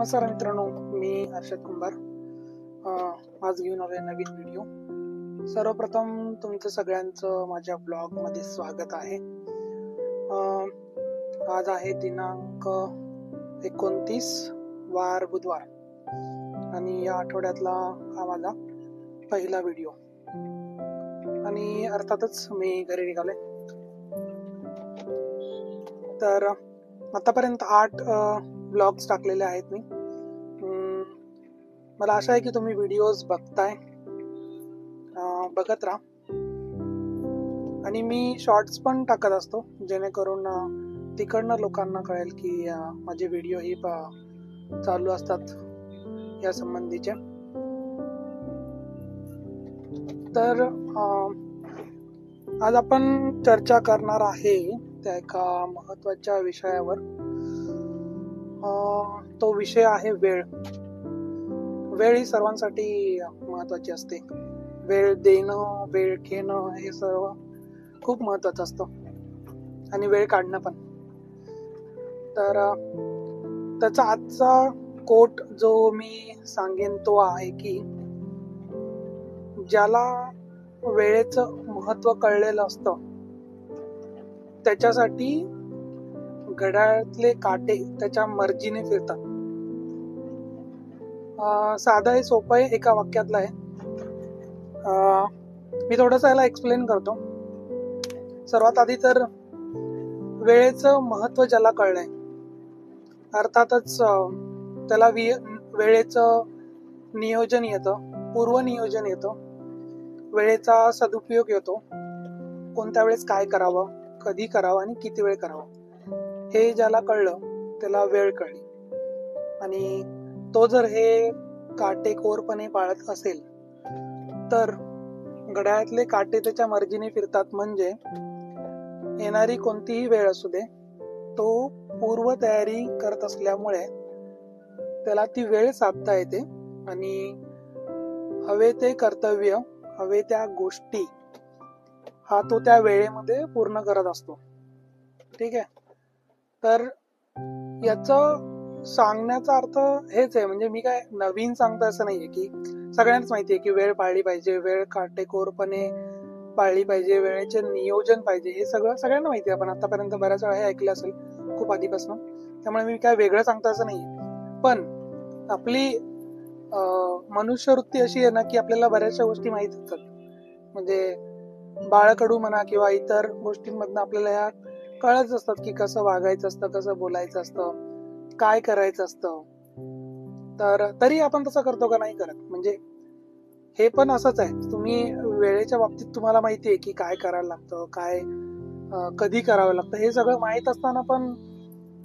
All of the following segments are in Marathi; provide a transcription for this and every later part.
नमस्कार मित्रांनो, मी हर्षद कुंभार आज घेऊन आलोय नवीन व्हिडिओ। सर्वप्रथम तुमचं सगळ्यांचं माझ्या ब्लॉग मध्ये स्वागत आहे। आज आहे दिनांक 29 वार बुधवार आणि या आठवड्यातला हा माझा पहिला व्हिडिओ आणि अर्थातच मी घरी निघाले। तर आतापर्यंत 8 ब्लॉग्स टाकलेले आहेत मी। मला आशा आहे की तुम्ही व्हिडिओज बघताय, बघत राहा आणि मी शॉर्ट्स पण टाकत असतो जेणेकरून तिकडनं लोकांना कळेल की माझे व्हिडिओ ही चालू असतात या संबंधीचे। तर आज आपण चर्चा करणार आहे त्या एका महत्त्वाच्या विषयावर। तो विषय आहे वेळ। वेळ ही सर्वांसाठी महत्त्वाची असते। वेळ देणं, वेळ घेणं हे सर्व खूप महत्त्वाचं असतं आणि वेळ काढणं पण। तर त्याचा आजचा कोट जो मी सांगेन तो आहे की ज्याला वेळेचं महत्त्व कळलेलं असतं त्याच्यासाठी घड्याळातले काटे त्याच्या मर्जीने फिरतात। साधं आहे, सोपं आहे, एका वाक्यातलं आहे। मी थोडंसं याला एक्सप्लेन करतो। सर्वात आधी तर वेळेचं महत्त्व ज्याला कळलंय अर्थातच त्याला वेळेचं नियोजन येतं, पूर्वनियोजन येतं, वेळेचा सदुपयोग येतो, कोणत्या वेळेस काय करावं, कधी करावं आणि किती वेळ करावं हे ज्याला कळलं त्याला वेळ कळली। आणि तो जर हे काटेकोरपणे पाळत असेल तर घड्याळातले काटे त्याच्या मर्जीने फिरतात। म्हणजे येणारी कोणतीही वेळ असू दे तो पूर्व तयारी करत असल्यामुळे त्याला ती वेळ साधता येते आणि हवे ते कर्तव्य, हवे त्या गोष्टी हा तो त्या वेळेमध्ये पूर्ण करत असतो। ठीक आहे। तर याचं सांगण्याचा अर्थ हेच आहे, म्हणजे मी काय नवीन सांगतो असं नाहीये की सगळ्यांनाच माहितीये की वेळ पाळली पाहिजे, वेळ काटेकोरपणे पाळली पाहिजे, वेळेचे नियोजन पाहिजे, हे सगळ्यांना माहिती आहे। आपण आतापर्यंत बऱ्याच वेळा हे ऐकलं असेल खूप आधीपासून, त्यामुळे मी काय वेगळं सांगतो असं नाहीये। पण आपली मनुष्यवृत्ती अशी आहे ना की आपल्याला बऱ्याचशा गोष्टी माहित असतात। म्हणजे बाळकडू म्हणा किंवा इतर गोष्टींमधनं आपल्याला ह्या कळत असतात की कसं वागायचं असतं, कसं बोलायचं असतं, काय करायचं असतं। तर तरी आपण तसं करतो का नाही करत। म्हणजे हे पण असंच आहे, तुम्ही वेळेच्या बाबतीत तुम्हाला माहिती आहे की काय करायला लागतं, काय कधी करावं लागतं, हे सगळं माहित असताना पण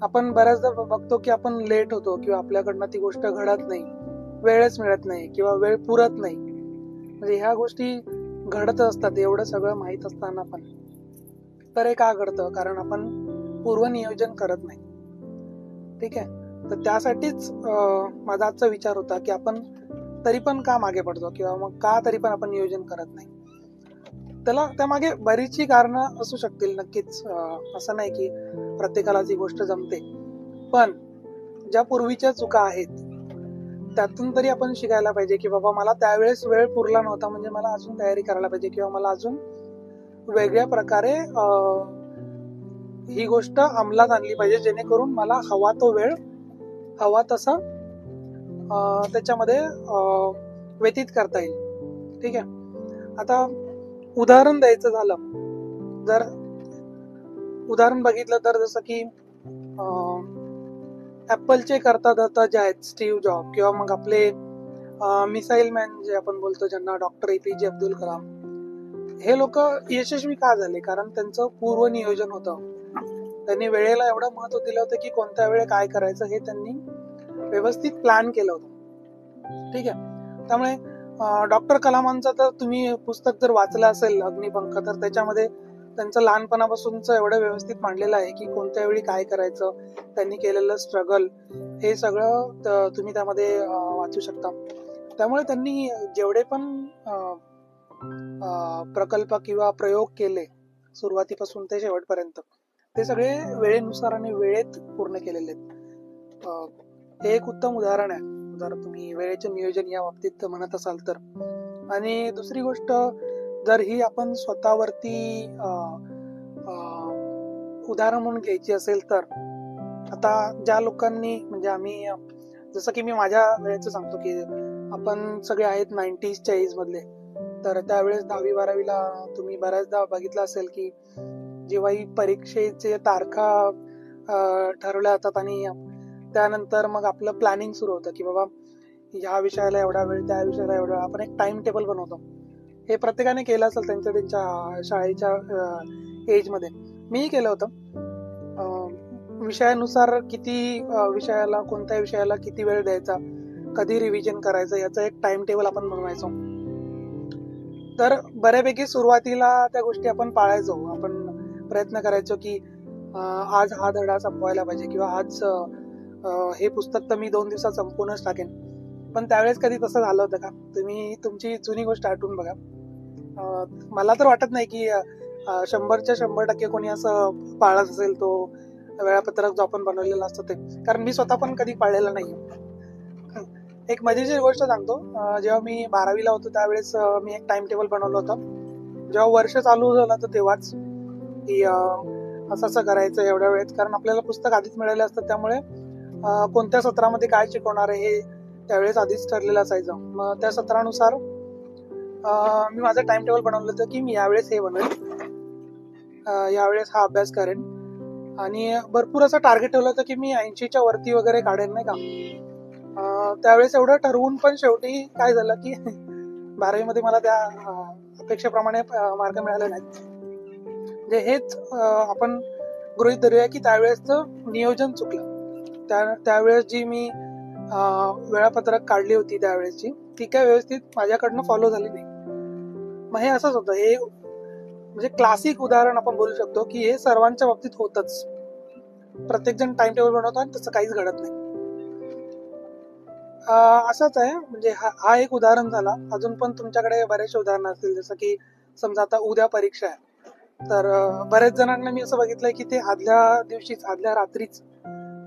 आपण बऱ्याचदा बघतो की आपण लेट होतो किंवा आपल्याकडनं ती गोष्ट घडत नाही, वेळच मिळत नाही किंवा वेळ पुरत नाही। म्हणजे ह्या गोष्टी घडत असतात एवढं सगळं माहित असताना पण। तर हे का घडतं? कारण आपण पूर्वनियोजन करत नाही। ठीक आहे। तर त्यासाठीच माझा आजचा विचार होता की आपण तरी पण का मागे पडतो किंवा मग का तरी पण आपण नियोजन करत नाही। त्यामागे बरीचशी कारणं असू शकतील नक्कीच। असं नाही की प्रत्येकाला ती गोष्ट जमते, पण ज्या पूर्वीच्या चुका आहेत त्यातून तरी आपण शिकायला पाहिजे की बाबा मला त्यावेळेस वेळ पुरला नव्हता, म्हणजे मला अजून तयारी करायला पाहिजे किंवा मला अजून वेगळ्या प्रकारे ही गोष्ट अंमलात आणली पाहिजे जेणेकरून मला हवा तो वेळ हवा तसा त्याच्यामध्ये व्यतीत करता येईल। ठीक आहे। आता उदाहरण द्यायचं झालं, जर उदाहरण बघितलं तर जसं की ऍपलचे कर्ता जे आहेत स्टीव्ह जॉब किंवा मग आपले मिसाईल मॅन जे आपण बोलतो ज्यांना डॉक्टर APJ अब्दुल कलाम, हे लोक यशस्वी का झाले? कारण त्यांचं पूर्व नियोजन होतं। त्यांनी वेळेला एवढं महत्त्व दिलं होतं की कोणत्या वेळे काय करायचं हे त्यांनी व्यवस्थित प्लॅन केलं होतं। ठीक आहे। त्यामुळे डॉक्टर कलामांचं तर तुम्ही पुस्तक जर वाचलं असेल अग्निपंख, तर त्याच्यामध्ये त्यांचं लहानपणापासूनच एवढं व्यवस्थित मांडलेलं आहे की कोणत्या वेळी काय करायचं, त्यांनी केलेलं स्ट्रगल हे सगळं तुम्ही त्यामध्ये वाचू शकता। त्यामुळे त्यांनी जेवढे पण प्रकल्प किंवा प्रयोग केले सुरुवातीपासून ते शेवटपर्यंत, ते सगळे वेळेनुसार आणि वेळेत पूर्ण केलेले आहेत। हे एक उत्तम उदाहरण आहे, जर तुम्ही वेळेचे नियोजन या बाबतीत म्हणत असाल तर. आणि दुसरी गोष्ट, जर ही आपण स्वतःवरती उदाहरण म्हणून घ्यायची असेल तर, आता ज्या लोकांनी म्हणजे आम्ही, जसं की मी माझ्या वेळेचं सांगतो की आपण सगळे आहेत 90sच्या एज मधले, तर त्यावेळेस 10वी-12वीला तुम्ही बऱ्याचदा बघितलं असेल की जेव्हा ही परीक्षेचे तारखा ठरवल्या जातात आणि त्यानंतर मग आपलं प्लॅनिंग सुरू होतं की बाबा ह्या विषयाला एवढा वेळ, त्या विषयाला एवढा वेळ, आपण एक टाइम टेबल बनवतो. हे प्रत्येकाने केलं असेल त्यांच्या त्यांच्या शाळेच्या एज मध्ये. मीही केलं होतं. विषयानुसार किती विषयाला, कोणत्या विषयाला किती वेळ द्यायचा, कधी रिव्हिजन करायचं, याचं एक टाइम टेबल आपण बनवायचो. तर बऱ्यापैकी सुरुवातीला त्या गोष्टी आपण पाळायचो. आपण प्रयत्न करायचो की आज हा धडा संपवायला पाहिजे, किंवा आज हे पुस्तक तर मी 2 दिवसात संपवूनच टाकेन. पण त्यावेळेस कधी तसं झालं होतं का? तुम्ही तुमची जुनी गोष्ट आठवून बघा. मला तर वाटत नाही की 100% कोणी असं पाळत असेल तो वेळापत्रक जो आपण बनवलेला असतो ते, कारण मी स्वतः पण कधी पाळलेला नाही. एक मजेशीर गोष्ट सांगतो. जेव्हा मी 12वीला होतो त्यावेळेस मी एक टाइम टेबल बनवलं होतं. जेव्हा वर्ष चालू झालं तर तेव्हाच की असं असं करायचं एवढ्या वेळेत, कारण आपल्याला पुस्तक आधीच मिळाले असतात, त्यामुळे कोणत्या सत्रामध्ये काय शिकवणार आहे हे त्यावेळेस आधीच ठरलेलं असायचं. मग त्या सत्रानुसार मी माझं टाइम टेबल बनवलं होतं की मी यावेळेस हे बनवेल, यावेळेस हा अभ्यास करेन, आणि भरपूर असं टार्गेट ठेवलं होतं की मी 80च्या वरती वगैरे काढेन, नाही का. त्यावेळेस एवढं ठरवून पण शेवटी काय झालं की 12वीमध्ये मला त्या अपेक्षेप्रमाणे मार्क मिळाले नाहीत. म्हणजे हेच आपण गृहीत धरूया की त्यावेळेसचं नियोजन चुकलं. त्यावेळेस जी मी वेळापत्रक काढली होती त्यावेळेसची, ती काय व्यवस्थित माझ्याकडनं फॉलो झाली नाही. मग हे असंच होतं. हे म्हणजे क्लासिक उदाहरण आपण बोलू शकतो की हे सर्वांच्या बाबतीत होतच. प्रत्येक जण टाइम टेबल बनवतो आणि तसं काहीच घडत नाही. असंच आहे. म्हणजे हा एक उदाहरण झाला. अजून पण तुमच्याकडे बरेचसे उदाहरण असतील, जसं की समजा आता उद्या परीक्षा आहे, तर बऱ्याच जणांना मी असं बघितलंय की ते आदल्या दिवशीच, आदल्या रात्रीच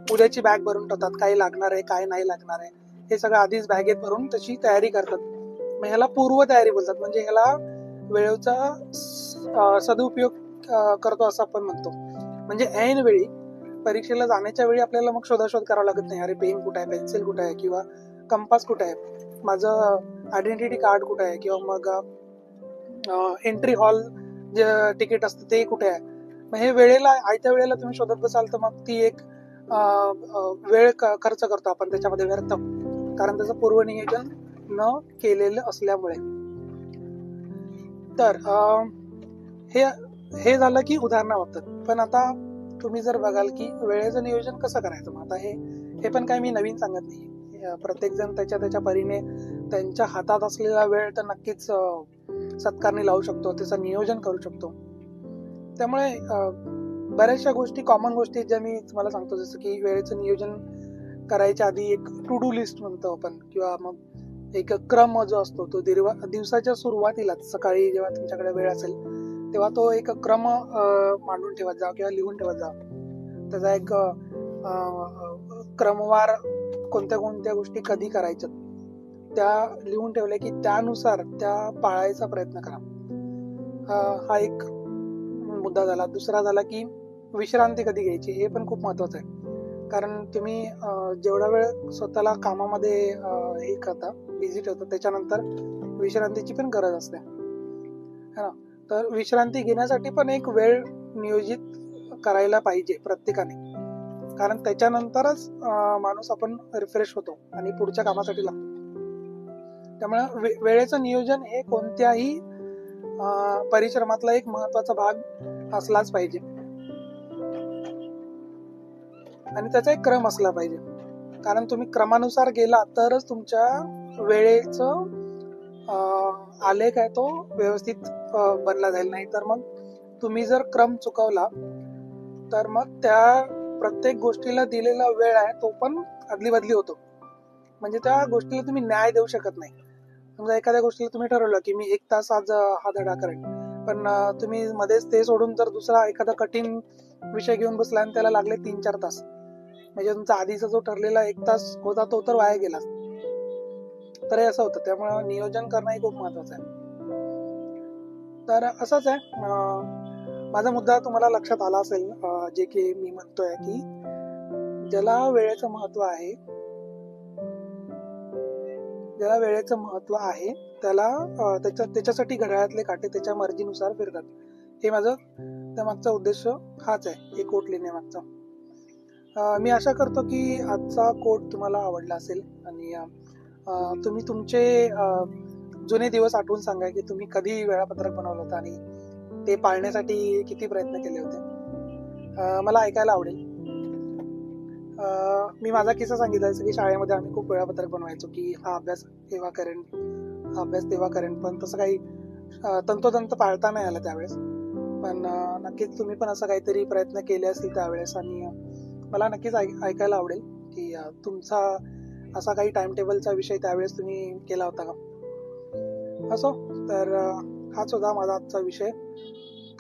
उद्याची बॅग भरून ठेवतात. काय लागणार आहे, काय नाही लागणार आहे, हे सगळं आधीच बॅगेत भरून तशी तयारी करतात. मग ह्याला पूर्व तयारी बोलतात. म्हणजे ह्याला वेळेचा सदुपयोग करतो असं आपण म्हणतो. म्हणजे ऐन वेळी, परीक्षेला जाण्याच्या वेळी आपल्याला मग शोधाशोध करावं लागत नाही. अरे पेन कुठे आहे, पेन्सिल कुठे आहे, किंवा कंपास कुठे आहे, माझं आयडेंटिटी कार्ड कुठे आहे, किंवा मग एंट्री हॉल जे तिकीट असतं ते कुठे आहे. मग हे वेळेला, आयत्या वेळेला तुम्ही शोधत बसाल तर मग ती एक वेळ खर्च करतो आपण त्याच्यामध्ये व्यर्थ, कारण त्याचं पूर्वनियोजन न केलेलं असल्यामुळे. तर हे झालं की उदाहरणाबाबत. पण आता तुम्ही जर बघाल की वेळेचं नियोजन कसं करायचं, मग आता हे पण काय मी नवीन सांगत नाही. प्रत्येक जण त्याच्या त्याच्या परीने त्यांच्या हातात असलेला वेळ तर नक्कीच सत्कारणी लावू शकतो, त्याचं नियोजन करू शकतो. त्यामुळे बऱ्याचशा गोष्टी, कॉमन गोष्टी ज्या मी तुम्हाला सांगतो, जसं की वेळेचं नियोजन करायच्या आधी एक टू डू लिस्ट म्हणतो आपण, किंवा मग एक क्रम जो असतो तो दिवसाच्या सुरुवातीला सकाळी जेव्हा तुमच्याकडे वेळ असेल तेव्हा तो एक क्रम मांडून ठेवत जा किंवा लिहून ठेवत जा. त्याचा एक क्रमवार कोणत्या कोणत्या गोष्टी कधी करायच्या त्या लिहून ठेवल्या की त्यानुसार त्या पाळायचा प्रयत्न करा. हा एक मुद्दा झाला. दुसरा झाला की विश्रांती कधी घ्यायची, हे पण खूप महत्वाचं आहे. कारण तुम्ही जेवढा वेळ स्वतःला कामामध्ये हे करता, बिझी ठेवता, त्याच्यानंतर विश्रांतीची पण गरज असते, है ना. तर विश्रांती घेण्यासाठी पण एक वेळ नियोजित करायला पाहिजे प्रत्येकाने, कारण त्याच्यानंतरच माणूस आपण रिफ्रेश होतो आणि पुढच्या कामासाठी लागतो. त्यामुळे वेळेचं नियोजन हे कोणत्याही परिश्रमातला एक महत्वाचा भाग असलाच पाहिजे, आणि त्याचा एक क्रम असला पाहिजे. कारण तुम्ही क्रमानुसार गेला तरच तुमच्या वेळेचं आलेख आहे तो व्यवस्थित बनला जाईल. नाही तर मग तुम्ही जर क्रम चुकवला तर मग त्या प्रत्येक गोष्टीला दिलेला वेळ आहे तो पण अदली बदली होतो. म्हणजे त्या गोष्टीला तुम्ही न्याय देऊ शकत नाही. समजा एखाद्या गोष्टीला तुम्ही ठरवलं की मी 1 तास आज हा धडा करेन, पण तुम्ही मध्येच ते सोडून जर दुसरा एखादा कठीण विषय घेऊन बसला आणि त्याला लागले 3-4 तास, म्हणजे तुमचा आधीचा जो ठरलेला 1 तास होता तो तर वाया गेला. तर हे असं होतं, त्यामुळे नियोजन करणं हे खूप महत्वाचं आहे. तर असंच आहे, माझा मुद्दा तुम्हाला लक्षात आला असेल, जे की मी म्हणतोय की ज्याला वेळेचं महत्व आहे, त्याला त्याच्यासाठी घड्याळातले काटे त्याच्या मर्जीनुसार फिरतात. हे माझं त्यामागचा उद्देश हाच आहे, हे कोट लिहिण्यामागचा. मी आशा करतो की आजचा कोट तुम्हाला आवडला असेल आणि तुम्ही तुमचे जुने दिवस आठवून सांगा की तुम्ही कधी वेळापत्रक बनवलं होतं आणि ते पाळण्यासाठी किती प्रयत्न केले होते. मला ऐकायला आवडेल. मी माझा किस्सा सांगितला की शाळेमध्ये आम्ही खूप वेळापत्रक बनवायचो की हा अभ्यास तेव्हा करेन, हा अभ्यास तेव्हा करेन, पण तसं काही तंतोतंत पाळता नाही आलं त्यावेळेस. पण नक्कीच तुम्ही पण असं काहीतरी प्रयत्न केले असतील त्यावेळेस आणि मला नक्कीच ऐकायला आवडेल की तुमचा असा काही टाइम टेबलचा विषय त्यावेळेस तुम्ही केला होता का. असो, तर हाच होता माझा आजचा विषय.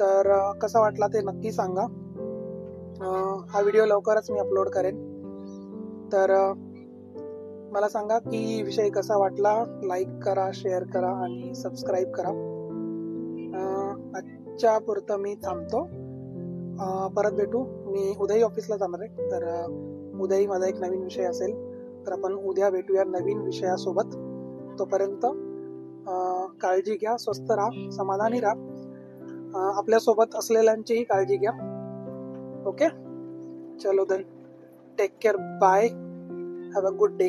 तर कसा वाटला ते नक्की सांगा. हा व्हिडिओ लवकरच मी अपलोड करेन. तर मला सांगा की विषय कसा वाटला. लाईक करा, शेअर करा आणि सबस्क्राईब करा. आजच्या पुरतं मी थांबतो. परत भेटू. मी उद्याही ऑफिसला जाणार आहे, तर उद्याही माझा एक नवीन विषय असेल, तर आपण उद्या भेटूया नवीन विषयासोबत. तोपर्यंत काळजी घ्या, स्वस्थ राहा, समाधानी राहा, आपल्या सोबत असलेल्यांचीही काळजी घ्या. ओके, चलो then, take care, bye, have a good day.